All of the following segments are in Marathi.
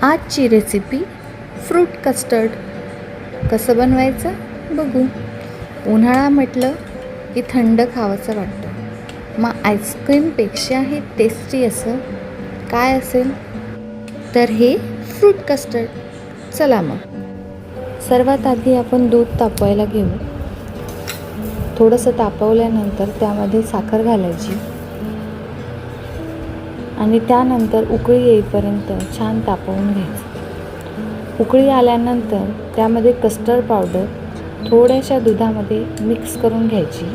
आजची रेसिपी फ्रूट कस्टर्ड. कसं बनवायचं बघू. उन्हाळा म्हटलं की थंड खावंसं वाटतं. मग आईस्क्रीमपेक्षा हे टेस्टी असं काय असेल तर हे फ्रूट कस्टर्ड. चला मग सर्वात आधी आपण दूध तापवायला घेऊ. थोडंसं तापवल्यानंतर त्यामध्ये साखर घालायची आणि त्यानंतर उकळी येईपर्यंत छान तापवून घ्यायचं. उकळी आल्यानंतर त्यामध्ये कस्टर्ड पावडर थोड्याशा दुधामध्ये मिक्स करून घ्यायची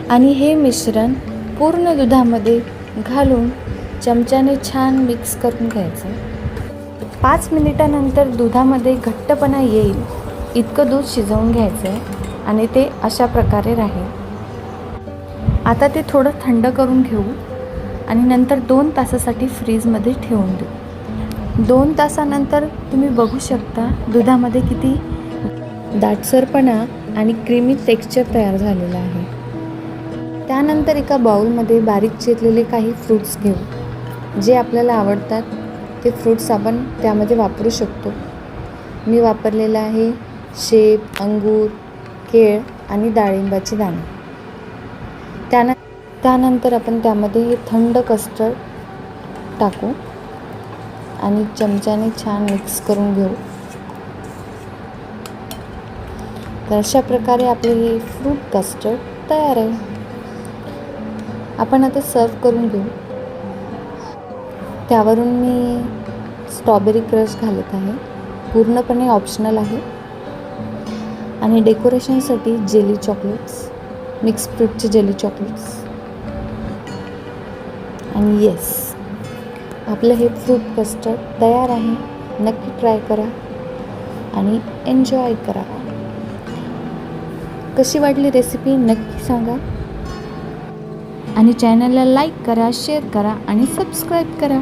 आणि हे मिश्रण पूर्ण दुधामध्ये घालून चमच्याने छान मिक्स करून घ्यायचं. 5 मिनिटानंतर दुधामध्ये घट्टपणा येईल इतकं दूध शिजवून घ्यायचं आहे आणि ते अशा प्रकारे राहील. आता ते थोडं थंड करून घेऊ आणि नंतर 2 तासासाठी फ्रीजमध्ये ठेवून देऊ. 2 तासानंतर तुम्ही बघू शकता दुधामध्ये किती दाटसरपणा आणि क्रीमी टेक्स्चर तयार झालेलं आहे. त्यानंतर एका बाउलमध्ये बारीक चिरलेले काही फ्रूट्स घेऊ. जे आपल्याला आवडतात ते फ्रूट्स आपण त्यामध्ये वापरू शकतो. मी वापरलेलं आहे सेब, अंगूर, केळ आणि डाळिंबाची दाणे. त्यानंतर आपण त्यामध्ये हे थंड कस्टर्ड टाकू आणि चमच्याने छान मिक्स करून घेऊ. तर अशा प्रकारे आपले हे फ्रूट कस्टर्ड तयार आहे. आपण आता सर्व करून घेऊ. त्यावरून मी स्ट्रॉबेरी क्रश घालत आहे. पूर्णपणे ऑप्शनल आहे. आणि डेकोरेशनसाठी जेली चॉकलेट्स, मिक्स फ्रूटचे जेली चॉकलेट्स. आणि येस, आपलं हे फ्रूट कस्टर्ड तयार आहे. नक्की ट्राय करा आणि एन्जॉय करा. कशी वाटली रेसिपी नक्की सांगा आणि चॅनलला लाईक करा, शेअर करा आणि सबस्क्राईब करा.